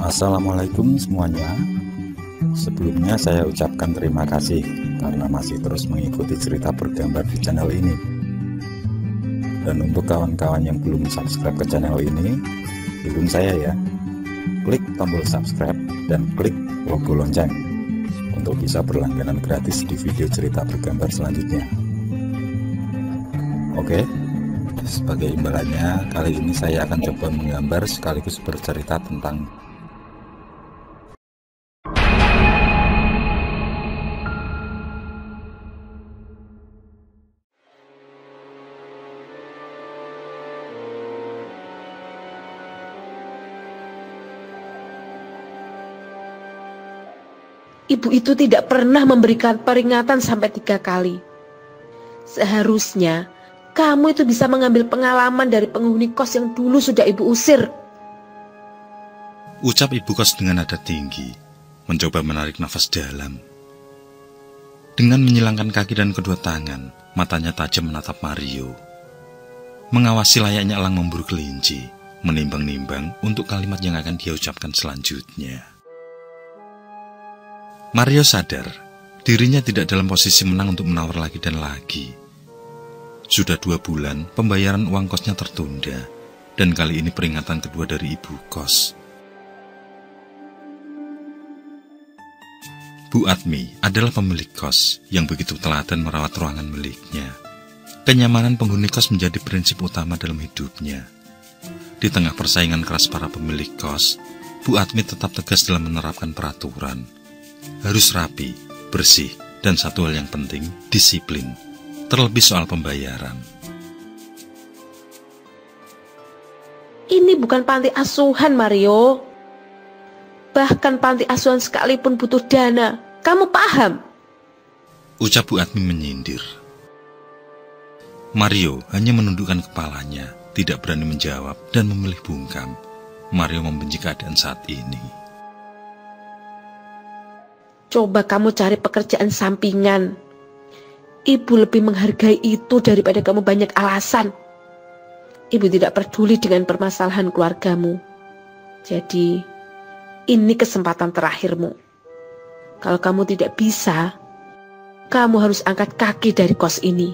Assalamualaikum semuanya. Sebelumnya saya ucapkan terima kasih karena masih terus mengikuti cerita bergambar di channel ini. Dan untuk kawan-kawan yang belum subscribe ke channel ini, dukung saya ya. Klik tombol subscribe dan klik logo lonceng untuk bisa berlangganan gratis di video cerita bergambar selanjutnya. Oke, sebagai imbalannya kali ini saya akan coba menggambar sekaligus bercerita tentang Ibu itu tidak pernah memberikan peringatan sampai 3 kali. Seharusnya kamu itu bisa mengambil pengalaman dari penghuni kos yang dulu sudah ibu usir. Ucap ibu kos dengan nada tinggi, mencoba menarik nafas dalam. Dengan menyilangkan kaki dan kedua tangan, matanya tajam menatap Mario. Mengawasi layaknya elang memburu kelinci, menimbang-nimbang untuk kalimat yang akan dia ucapkan selanjutnya. Mario sadar, dirinya tidak dalam posisi menang untuk menawar lagi dan lagi. Sudah 2 bulan, pembayaran uang kosnya tertunda, dan kali ini peringatan kedua dari ibu kos. Bu Atmi adalah pemilik kos yang begitu telaten merawat ruangan miliknya. Kenyamanan penghuni kos menjadi prinsip utama dalam hidupnya. Di tengah persaingan keras para pemilik kos, Bu Atmi tetap tegas dalam menerapkan peraturan. Harus rapi, bersih, dan satu hal yang penting, disiplin. Terlebih soal pembayaran. Ini bukan panti asuhan, Mario. Bahkan panti asuhan sekalipun butuh dana. Kamu paham? Ucap Bu Atmi menyindir. Mario hanya menundukkan kepalanya, tidak berani menjawab dan memilih bungkam. Mario membenci keadaan saat ini. Coba kamu cari pekerjaan sampingan. Ibu lebih menghargai itu daripada kamu banyak alasan. Ibu tidak peduli dengan permasalahan keluargamu. Jadi, ini kesempatan terakhirmu. Kalau kamu tidak bisa, kamu harus angkat kaki dari kos ini.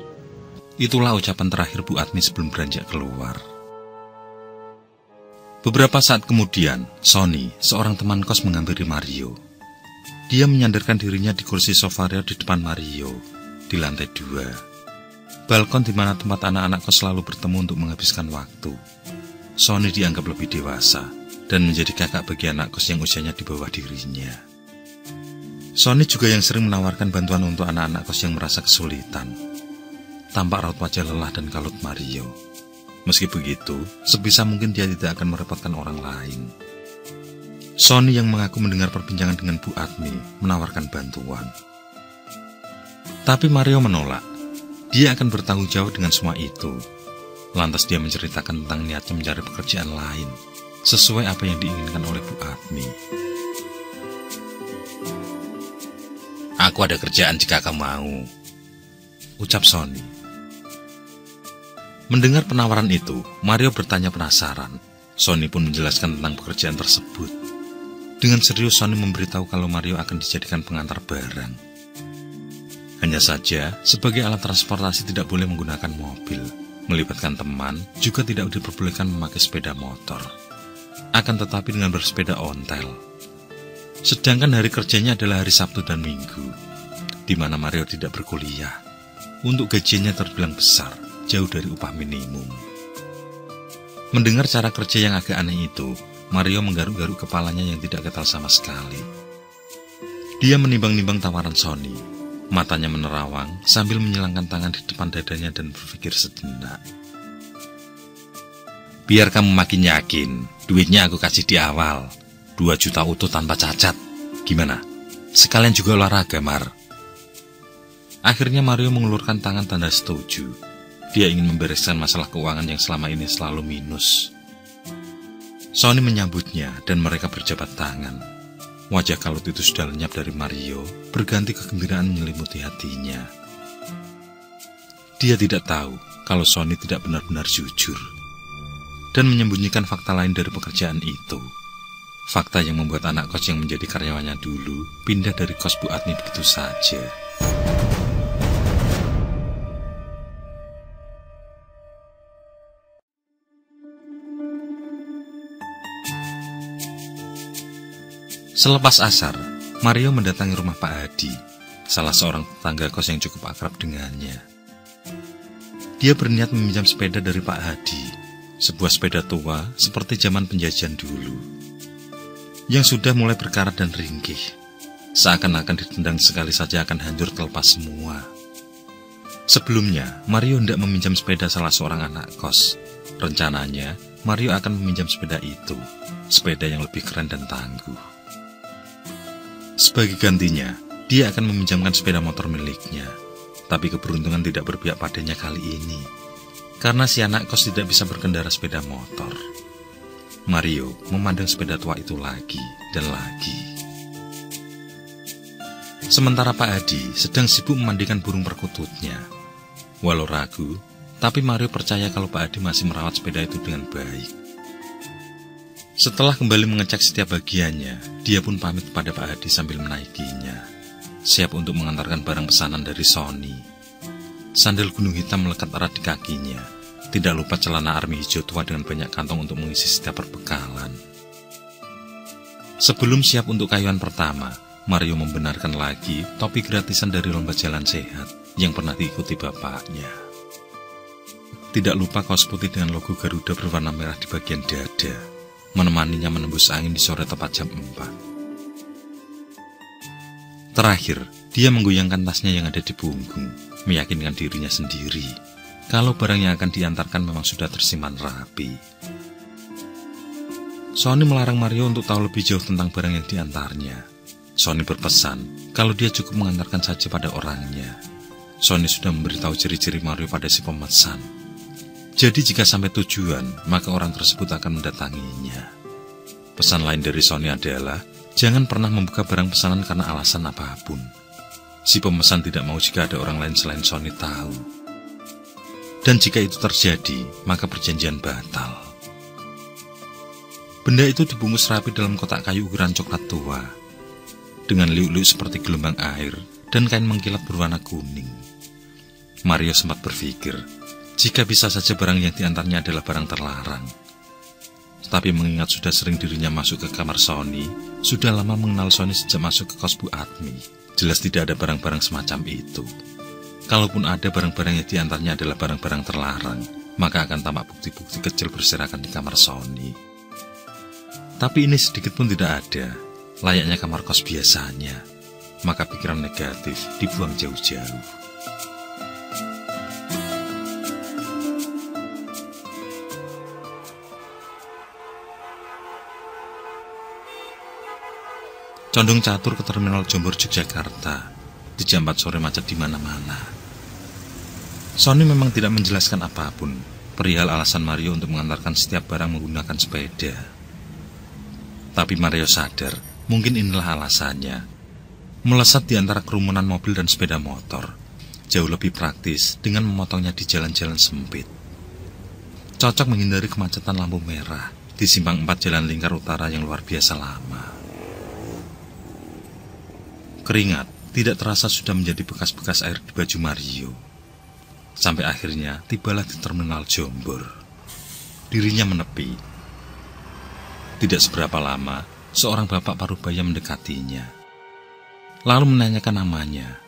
Itulah ucapan terakhir Bu Atmi sebelum beranjak keluar. Beberapa saat kemudian, Sony, seorang teman kos, menghampiri Mario. Dia menyandarkan dirinya di kursi sofa di depan Mario, di lantai 2. Balkon di mana tempat anak-anak kos selalu bertemu untuk menghabiskan waktu. Sony dianggap lebih dewasa dan menjadi kakak bagi anak kos yang usianya di bawah dirinya. Sony juga yang sering menawarkan bantuan untuk anak-anak kos yang merasa kesulitan. Tampak raut wajah lelah dan kalut Mario. Meski begitu, sebisa mungkin dia tidak akan merepotkan orang lain. Sony yang mengaku mendengar perbincangan dengan Bu Atmi menawarkan bantuan. Tapi Mario menolak. Dia akan bertanggung jawab dengan semua itu. Lantas dia menceritakan tentang niatnya mencari pekerjaan lain, sesuai apa yang diinginkan oleh Bu Atmi. Aku ada kerjaan jika kamu mau, ucap Sony. Mendengar penawaran itu, Mario bertanya penasaran. Sony pun menjelaskan tentang pekerjaan tersebut. Dengan serius Sony memberitahu kalau Mario akan dijadikan pengantar barang. Hanya saja, sebagai alat transportasi tidak boleh menggunakan mobil. Melibatkan teman, juga tidak diperbolehkan memakai sepeda motor. Akan tetapi dengan bersepeda ontel. Sedangkan hari kerjanya adalah hari Sabtu dan Minggu, di mana Mario tidak berkuliah. Untuk gajinya terbilang besar, jauh dari upah minimum. Mendengar cara kerja yang agak aneh itu, Mario menggaruk-garuk kepalanya yang tidak getal sama sekali. Dia menimbang-nimbang tawaran Sony. Matanya menerawang sambil menyilangkan tangan di depan dadanya dan berpikir sejenak. Biar kamu makin yakin, duitnya aku kasih di awal. 2 juta utuh tanpa cacat. Gimana? Sekalian juga olahraga, Mar. Akhirnya Mario mengulurkan tangan tanda setuju. Dia ingin membereskan masalah keuangan yang selama ini selalu minus. Sony menyambutnya dan mereka berjabat tangan. Wajah kalut itu sudah lenyap dari Mario, berganti kegembiraan menyelimuti hatinya. Dia tidak tahu kalau Sony tidak benar-benar jujur dan menyembunyikan fakta lain dari pekerjaan itu. Fakta yang membuat anak kos yang menjadi karyawannya dulu pindah dari kos Bu Atmi begitu saja. Selepas asar, Mario mendatangi rumah Pak Hadi, salah seorang tetangga kos yang cukup akrab dengannya. Dia berniat meminjam sepeda dari Pak Hadi, sebuah sepeda tua seperti zaman penjajahan dulu, yang sudah mulai berkarat dan ringkih, seakan-akan ditendang sekali saja akan hancur terlepas semua. Sebelumnya, Mario hendak meminjam sepeda salah seorang anak kos. Rencananya, Mario akan meminjam sepeda itu, sepeda yang lebih keren dan tangguh. Sebagai gantinya, dia akan meminjamkan sepeda motor miliknya. Tapi keberuntungan tidak berpihak padanya kali ini, karena si anak kos tidak bisa berkendara sepeda motor. Mario memandang sepeda tua itu lagi dan lagi. Sementara Pak Hadi sedang sibuk memandikan burung perkututnya. Walau ragu, tapi Mario percaya kalau Pak Hadi masih merawat sepeda itu dengan baik. Setelah kembali mengecek setiap bagiannya, dia pun pamit kepada Pak Hadi sambil menaikinya, siap untuk mengantarkan barang pesanan dari Sony. Sandal gunung hitam melekat erat di kakinya, tidak lupa celana army hijau tua dengan banyak kantong untuk mengisi setiap perbekalan. Sebelum siap untuk kayuhan pertama, Mario membenarkan lagi topi gratisan dari lomba jalan sehat yang pernah diikuti bapaknya. Tidak lupa kaos putih dengan logo Garuda berwarna merah di bagian dada, menemaninya menembus angin di sore tepat jam 4. Terakhir, dia menggoyangkan tasnya yang ada di punggung, meyakinkan dirinya sendiri kalau barang yang akan diantarkan memang sudah tersimpan rapi. Sony melarang Mario untuk tahu lebih jauh tentang barang yang diantarnya. Sony berpesan kalau dia cukup mengantarkan saja pada orangnya. Sony sudah memberitahu ciri-ciri Mario pada si pemesan. Jadi jika sampai tujuan, maka orang tersebut akan mendatanginya. Pesan lain dari Sony adalah, jangan pernah membuka barang pesanan karena alasan apapun. Si pemesan tidak mau jika ada orang lain selain Sony tahu. Dan jika itu terjadi, maka perjanjian batal. Benda itu dibungkus rapi dalam kotak kayu ukuran coklat tua, dengan liuk-liuk seperti gelombang air dan kain mengkilat berwarna kuning. Mario sempat berpikir, jika bisa saja barang yang diantarnya adalah barang terlarang. Tapi mengingat sudah sering dirinya masuk ke kamar Sony, sudah lama mengenal Sony sejak masuk ke kos Bu Atmi, jelas tidak ada barang-barang semacam itu. Kalaupun ada barang-barang yang diantarnya adalah barang-barang terlarang, maka akan tampak bukti-bukti kecil berserakan di kamar Sony. Tapi ini sedikit pun tidak ada, layaknya kamar kos biasanya. Maka pikiran negatif dibuang jauh-jauh. Condong catur ke terminal Jombor Yogyakarta. Di jam 4 sore macet di mana-mana. Sony memang tidak menjelaskan apapun perihal alasan Mario untuk mengantarkan setiap barang menggunakan sepeda. Tapi Mario sadar, mungkin inilah alasannya. Melesat di antara kerumunan mobil dan sepeda motor, jauh lebih praktis dengan memotongnya di jalan-jalan sempit. Cocok menghindari kemacetan lampu merah di simpang 4 Jalan Lingkar Utara yang luar biasa lama. Keringat tidak terasa sudah menjadi bekas-bekas air di baju Mario. Sampai akhirnya tibalah di terminal Jombor. Dirinya menepi. Tidak seberapa lama, seorang bapak parubaya mendekatinya, lalu menanyakan namanya.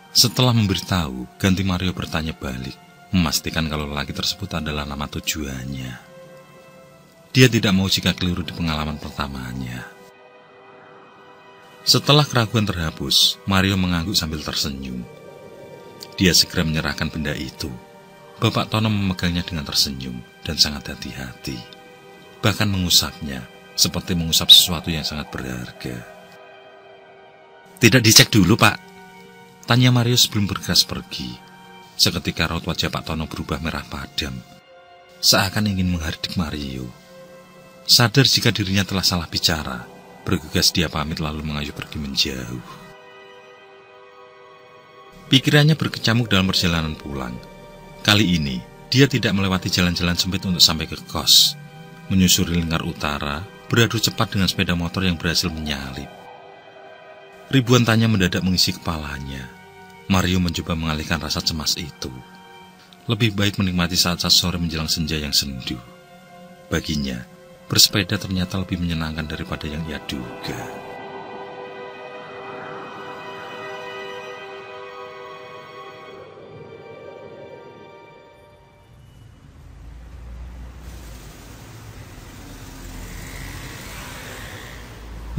Setelah memberitahu, ganti Mario bertanya balik, memastikan kalau lelaki tersebut adalah nama tujuannya. Dia tidak mau jika keliru di pengalaman pertamanya. Setelah keraguan terhapus, Mario mengangguk sambil tersenyum. Dia segera menyerahkan benda itu. Bapak Tono memegangnya dengan tersenyum dan sangat hati-hati. Bahkan mengusapnya, seperti mengusap sesuatu yang sangat berharga. Tidak dicek dulu, Pak? Tanya Mario sebelum bergegas pergi. Seketika raut wajah Pak Tono berubah merah padam, seakan ingin menghardik Mario. Sadar jika dirinya telah salah bicara, bergegas dia pamit lalu mengayuh pergi menjauh. Pikirannya berkecamuk dalam perjalanan pulang. Kali ini, dia tidak melewati jalan-jalan sempit untuk sampai ke kos, menyusuri Lingkar Utara, beradu cepat dengan sepeda motor yang berhasil menyalip. Ribuan tanya mendadak mengisi kepalanya. Mario mencoba mengalihkan rasa cemas itu. Lebih baik menikmati saat-saat sore menjelang senja yang sendu. Baginya, bersepeda ternyata lebih menyenangkan daripada yang ia duga.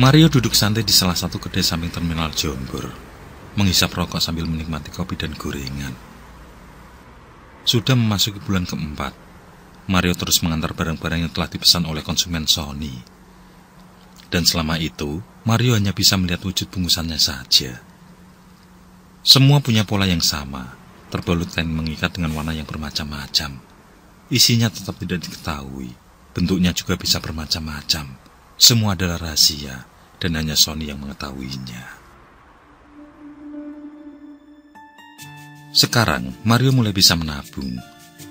Mario duduk santai di salah satu kedai samping terminal Jombor, menghisap rokok sambil menikmati kopi dan gorengan. Sudah memasuki bulan keempat, Mario terus mengantar barang-barang yang telah dipesan oleh konsumen Sony. Dan selama itu, Mario hanya bisa melihat wujud bungkusannya saja. Semua punya pola yang sama, terbalut kain mengikat dengan warna yang bermacam-macam. Isinya tetap tidak diketahui, bentuknya juga bisa bermacam-macam. Semua adalah rahasia, dan hanya Sony yang mengetahuinya. Sekarang, Mario mulai bisa menabung,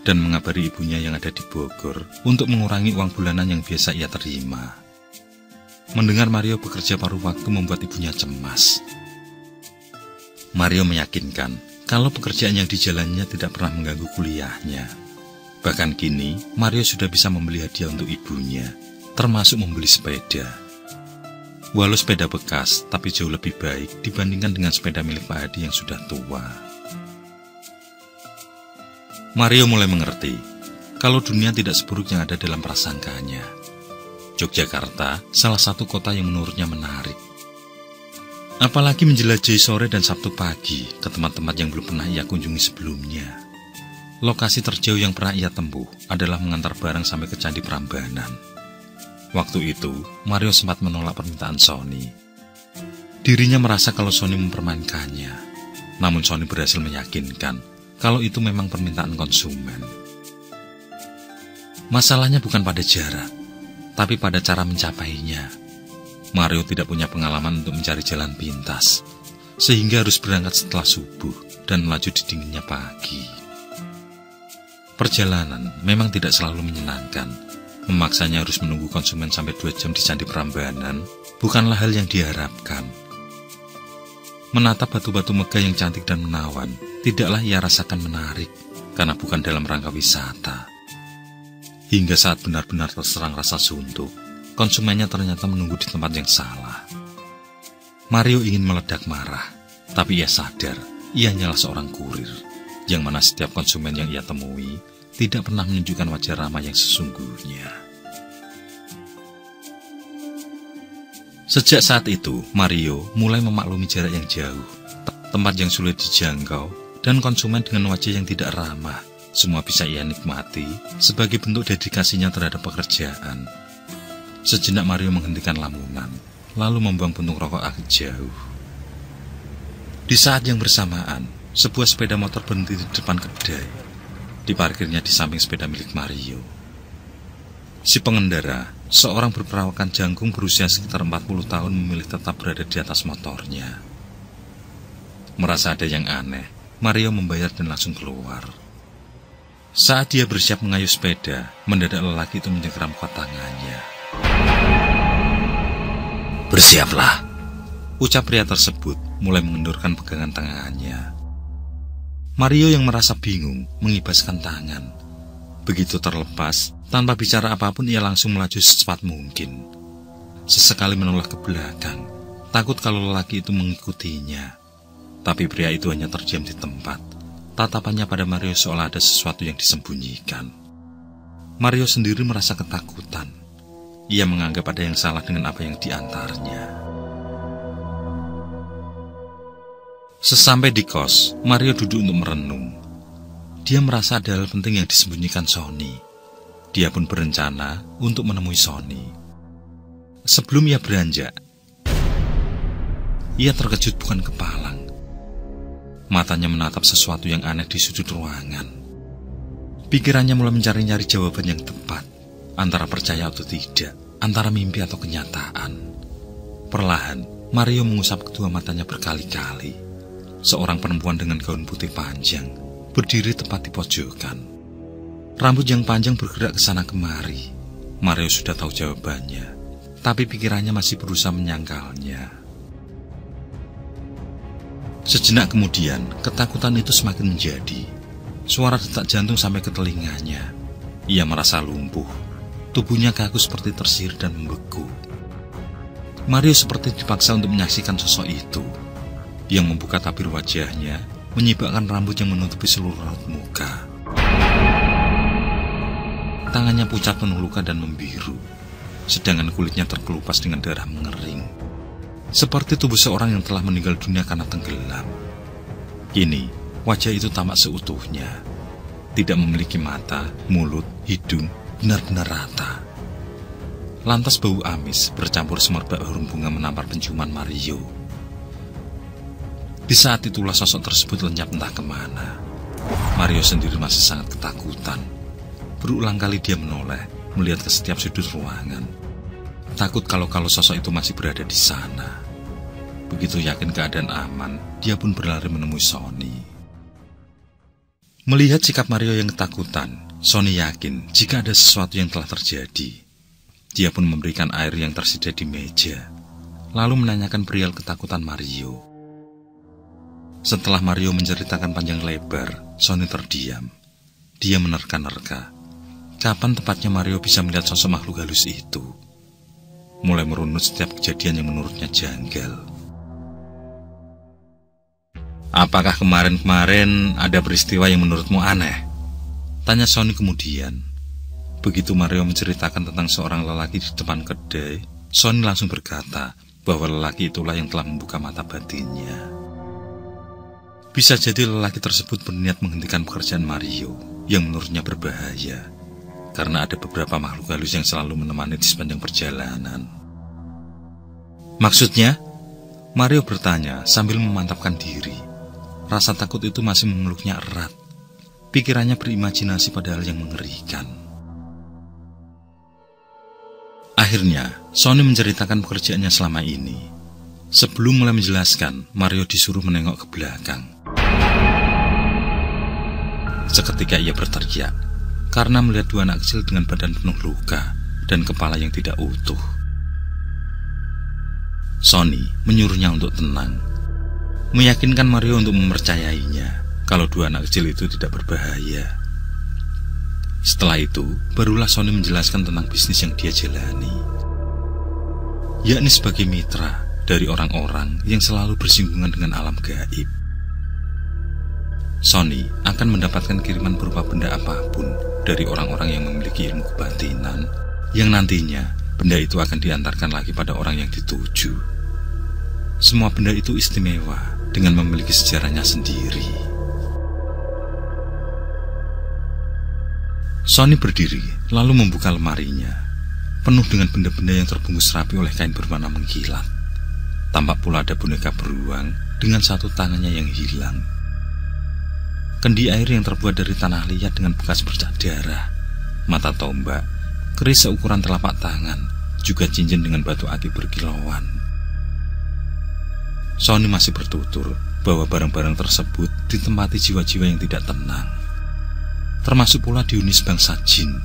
dan mengabari ibunya yang ada di Bogor untuk mengurangi uang bulanan yang biasa ia terima. Mendengar Mario bekerja paruh waktu membuat ibunya cemas. Mario meyakinkan kalau pekerjaan yang dijalannya tidak pernah mengganggu kuliahnya. Bahkan kini, Mario sudah bisa membeli hadiah untuk ibunya, termasuk membeli sepeda. Walau sepeda bekas, tapi jauh lebih baik dibandingkan dengan sepeda milik Pak Hadi yang sudah tua. Mario mulai mengerti kalau dunia tidak seburuk yang ada dalam prasangkanya. Yogyakarta, salah satu kota yang menurutnya menarik. Apalagi menjelajahi sore dan Sabtu pagi ke tempat-tempat yang belum pernah ia kunjungi sebelumnya. Lokasi terjauh yang pernah ia tempuh adalah mengantar barang sampai ke Candi Prambanan. Waktu itu, Mario sempat menolak permintaan Sony. Dirinya merasa kalau Sony mempermainkannya, namun Sony berhasil meyakinkan kalau itu memang permintaan konsumen. Masalahnya bukan pada jarak, tapi pada cara mencapainya. Mario tidak punya pengalaman untuk mencari jalan pintas, sehingga harus berangkat setelah subuh dan melaju di dinginnya pagi. Perjalanan memang tidak selalu menyenangkan. Memaksanya harus menunggu konsumen sampai 2 jam di Candi Prambanan bukanlah hal yang diharapkan. Menatap batu-batu megah yang cantik dan menawan tidaklah ia rasakan menarik, karena bukan dalam rangka wisata. Hingga saat benar-benar terserang rasa suntuk, konsumennya ternyata menunggu di tempat yang salah. Mario ingin meledak marah, tapi ia sadar ia hanyalah seorang kurir, yang mana setiap konsumen yang ia temui tidak pernah menunjukkan wajah ramah yang sesungguhnya. Sejak saat itu, Mario mulai memaklumi jarak yang jauh, tempat yang sulit dijangkau, dan konsumen dengan wajah yang tidak ramah. Semua bisa ia nikmati sebagai bentuk dedikasinya terhadap pekerjaan. Sejenak Mario menghentikan lamunan, lalu membuang puntung rokok agak jauh. Di saat yang bersamaan, sebuah sepeda motor berhenti di depan kedai. Diparkirnya di samping sepeda milik Mario. Si pengendara, seorang berperawakan jangkung berusia sekitar 40 tahun memilih tetap berada di atas motornya. Merasa ada yang aneh, Mario membayar dan langsung keluar. Saat dia bersiap mengayuh sepeda, mendadak lelaki itu menyengkeram kuat tangannya. "Bersiaplah," ucap pria tersebut mulai mengendurkan pegangan tangannya. Mario yang merasa bingung mengibaskan tangan. Begitu terlepas, tanpa bicara apapun ia langsung melaju secepat mungkin. Sesekali menoleh ke belakang, takut kalau lelaki itu mengikutinya. Tapi pria itu hanya terdiam di tempat. Tatapannya pada Mario seolah ada sesuatu yang disembunyikan. Mario sendiri merasa ketakutan. Ia menganggap ada yang salah dengan apa yang diantarnya. Sesampai di kos, Mario duduk untuk merenung. Dia merasa ada hal penting yang disembunyikan Sony. Dia pun berencana untuk menemui Sony. Sebelum ia beranjak, ia terkejut bukan kepalang. Matanya menatap sesuatu yang aneh di sudut ruangan. Pikirannya mulai mencari-nyari jawaban yang tepat, antara percaya atau tidak, antara mimpi atau kenyataan. Perlahan, Mario mengusap kedua matanya berkali-kali. Seorang perempuan dengan gaun putih panjang berdiri tepat di pojokan. Rambut yang panjang bergerak ke sana kemari. Mario sudah tahu jawabannya. tapi pikirannya masih berusaha menyangkalnya. Sejenak kemudian, ketakutan itu semakin menjadi. Suara detak jantung sampai ke telinganya. Ia merasa lumpuh. Tubuhnya kaku seperti tersihir dan membeku. Mario seperti dipaksa untuk menyaksikan sosok itu, yang membuka tabir wajahnya, menyibakkan rambut yang menutupi seluruh raut muka. Tangannya pucat penuh luka dan membiru, sedangkan kulitnya terkelupas dengan darah mengering. Seperti tubuh seorang yang telah meninggal dunia karena tenggelam. Kini, wajah itu tampak seutuhnya. Tidak memiliki mata, mulut, hidung, benar-benar rata. Lantas bau amis bercampur semerbak harum bunga menampar penciuman Mario. Di saat itulah sosok tersebut lenyap entah kemana. Mario sendiri masih sangat ketakutan. Berulang kali dia menoleh, melihat ke setiap sudut ruangan. Takut kalau sosok itu masih berada di sana. Begitu yakin keadaan aman, dia pun berlari menemui Sony. Melihat sikap Mario yang ketakutan, Sony yakin jika ada sesuatu yang telah terjadi. Dia pun memberikan air yang tersedia di meja, lalu menanyakan perihal ketakutan Mario. Setelah Mario menceritakan panjang lebar, Sony terdiam. Dia menerka-nerka. Kapan tepatnya Mario bisa melihat sosok makhluk halus itu? Mulai merunut setiap kejadian yang menurutnya janggal. Apakah kemarin-kemarin ada peristiwa yang menurutmu aneh? Tanya Sony kemudian. Begitu Mario menceritakan tentang seorang lelaki di depan kedai, Sony langsung berkata bahwa lelaki itulah yang telah membuka mata batinnya. Bisa jadi lelaki tersebut berniat menghentikan pekerjaan Mario yang menurutnya berbahaya, karena ada beberapa makhluk halus yang selalu menemani di sepanjang perjalanan. Maksudnya? Mario bertanya sambil memantapkan diri. Rasa takut itu masih memeluknya erat. Pikirannya berimajinasi pada hal yang mengerikan. Akhirnya, Sony menceritakan pekerjaannya selama ini. Sebelum mulai menjelaskan, Mario disuruh menengok ke belakang. Seketika ia berteriak, karena melihat dua anak kecil dengan badan penuh luka dan kepala yang tidak utuh. Sony menyuruhnya untuk tenang, meyakinkan Mario untuk mempercayainya kalau dua anak kecil itu tidak berbahaya. Setelah itu, barulah Sony menjelaskan tentang bisnis yang dia jalani, yakni sebagai mitra dari orang-orang yang selalu bersinggungan dengan alam gaib. Sony akan mendapatkan kiriman berupa benda apapun dari orang-orang yang memiliki ilmu kebatinan, yang nantinya benda itu akan diantarkan lagi pada orang yang dituju. Semua benda itu istimewa dengan memiliki sejarahnya sendiri. Sony berdiri lalu membuka lemarinya, penuh dengan benda-benda yang terbungkus rapi oleh kain berwarna mengkilat. Tampak pula ada boneka beruang dengan satu tangannya yang hilang. Kendi air yang terbuat dari tanah liat dengan bekas bercak darah, mata tombak, keris seukuran telapak tangan, juga cincin dengan batu akik berkilauan. Sony masih bertutur bahwa barang-barang tersebut ditempati jiwa-jiwa yang tidak tenang, termasuk pula Dionis bangsa jin.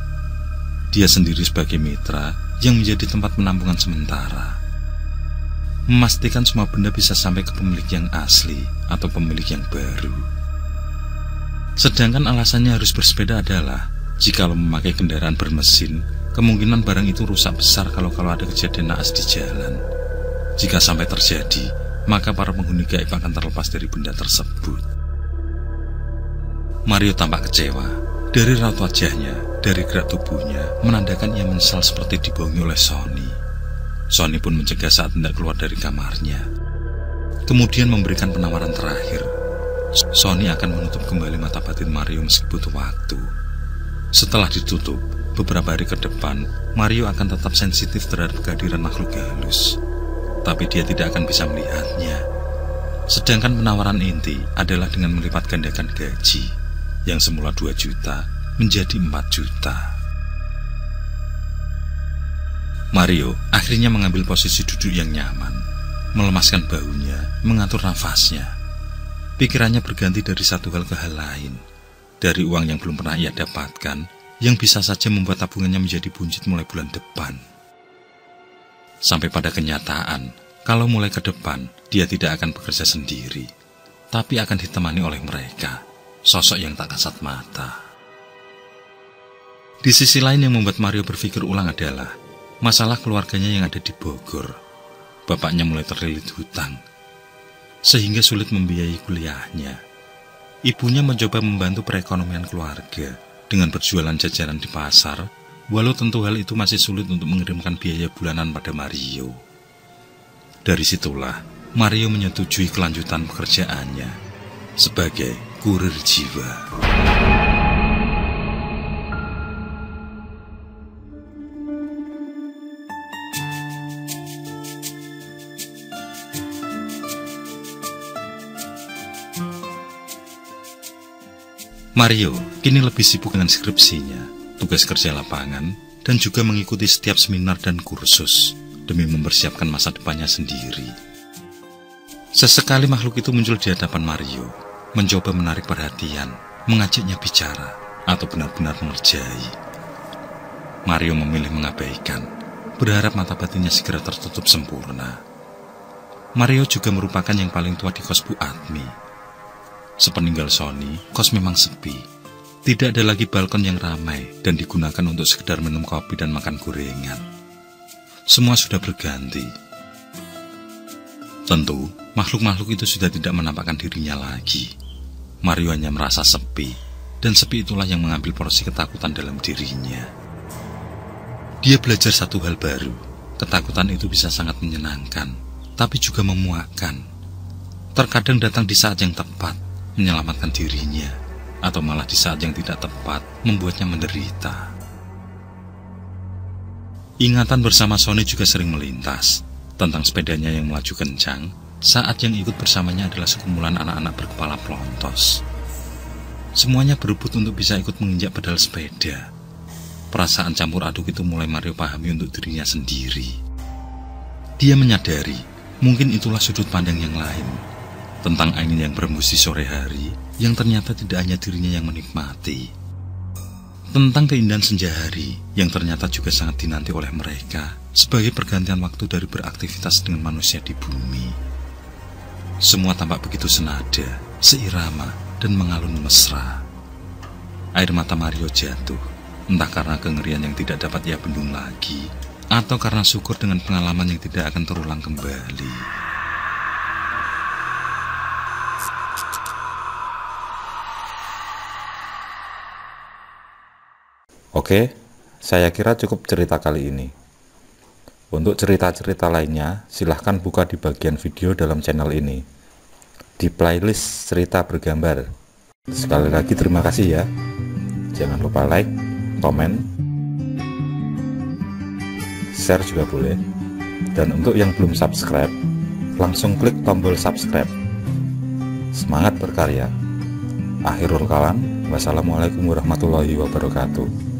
Dia sendiri sebagai mitra yang menjadi tempat penampungan sementara, memastikan semua benda bisa sampai ke pemilik yang asli atau pemilik yang baru. Sedangkan alasannya harus bersepeda adalah jikalau memakai kendaraan bermesin, kemungkinan barang itu rusak besar kalau ada kejadian naas di jalan. Jika sampai terjadi, maka para penghuni gaib akan terlepas dari benda tersebut. Mario tampak kecewa. Dari raut wajahnya, dari gerak tubuhnya, menandakan ia menyesal seperti dibohongi oleh Sony. Sony pun mencegah saat hendak keluar dari kamarnya. Kemudian memberikan penawaran terakhir. Sony akan menutup kembali mata batin Mario meski butuh waktu. Setelah ditutup, beberapa hari ke depan, Mario akan tetap sensitif terhadap kehadiran makhluk halus. Tapi dia tidak akan bisa melihatnya. Sedangkan penawaran inti adalah dengan melipat gandakan gaji, yang semula 2 juta menjadi 4 juta. Mario akhirnya mengambil posisi duduk yang nyaman, melemaskan bahunya, mengatur nafasnya. Pikirannya berganti dari satu hal ke hal lain, dari uang yang belum pernah ia dapatkan, yang bisa saja membuat tabungannya menjadi buncit mulai bulan depan. Sampai pada kenyataan, kalau mulai ke depan, dia tidak akan bekerja sendiri, tapi akan ditemani oleh mereka, sosok yang tak kasat mata. Di sisi lain yang membuat Mario berpikir ulang adalah masalah keluarganya yang ada di Bogor. Bapaknya mulai terlilit hutang, sehingga sulit membiayai kuliahnya. Ibunya mencoba membantu perekonomian keluarga dengan berjualan jajanan di pasar, walau tentu hal itu masih sulit untuk mengirimkan biaya bulanan pada Mario. Dari situlah Mario menyetujui kelanjutan pekerjaannya sebagai kurir jiwa. Mario kini lebih sibuk dengan skripsinya, tugas kerja lapangan, dan juga mengikuti setiap seminar dan kursus demi mempersiapkan masa depannya sendiri. Sesekali makhluk itu muncul di hadapan Mario, mencoba menarik perhatian, mengajaknya bicara, atau benar-benar mengerjai. Mario memilih mengabaikan, berharap mata batinnya segera tertutup sempurna. Mario juga merupakan yang paling tua di kos Bu Atmi. Sepeninggal Sony, kos memang sepi. Tidak ada lagi balkon yang ramai dan digunakan untuk sekedar minum kopi dan makan gorengan. Semua sudah berganti. Tentu, makhluk-makhluk itu sudah tidak menampakkan dirinya lagi. Mario hanya merasa sepi, dan sepi itulah yang mengambil porsi ketakutan dalam dirinya. Dia belajar satu hal baru. Ketakutan itu bisa sangat menyenangkan, tapi juga memuakkan. Terkadang datang di saat yang tepat, menyelamatkan dirinya, atau malah di saat yang tidak tepat, membuatnya menderita. Ingatan bersama Sony juga sering melintas, tentang sepedanya yang melaju kencang, saat yang ikut bersamanya adalah sekumpulan anak-anak berkepala pelontos. Semuanya berebut untuk bisa ikut menginjak pedal sepeda. Perasaan campur aduk itu mulai Mario pahami untuk dirinya sendiri. Dia menyadari, mungkin itulah sudut pandang yang lain, tentang angin yang berembus di sore hari, yang ternyata tidak hanya dirinya yang menikmati. Tentang keindahan senja hari, yang ternyata juga sangat dinanti oleh mereka, sebagai pergantian waktu dari beraktivitas dengan manusia di bumi. Semua tampak begitu senada, seirama, dan mengalun mesra. Air mata Mario jatuh, entah karena kengerian yang tidak dapat ia bendung lagi, atau karena syukur dengan pengalaman yang tidak akan terulang kembali. Oke, saya kira cukup cerita kali ini. Untuk cerita-cerita lainnya, silahkan buka di bagian video dalam channel ini, di playlist cerita bergambar. Sekali lagi terima kasih ya. Jangan lupa like, komen, share juga boleh. Dan untuk yang belum subscribe, langsung klik tombol subscribe. Semangat berkarya. Akhirul kalam, wassalamualaikum warahmatullahi wabarakatuh.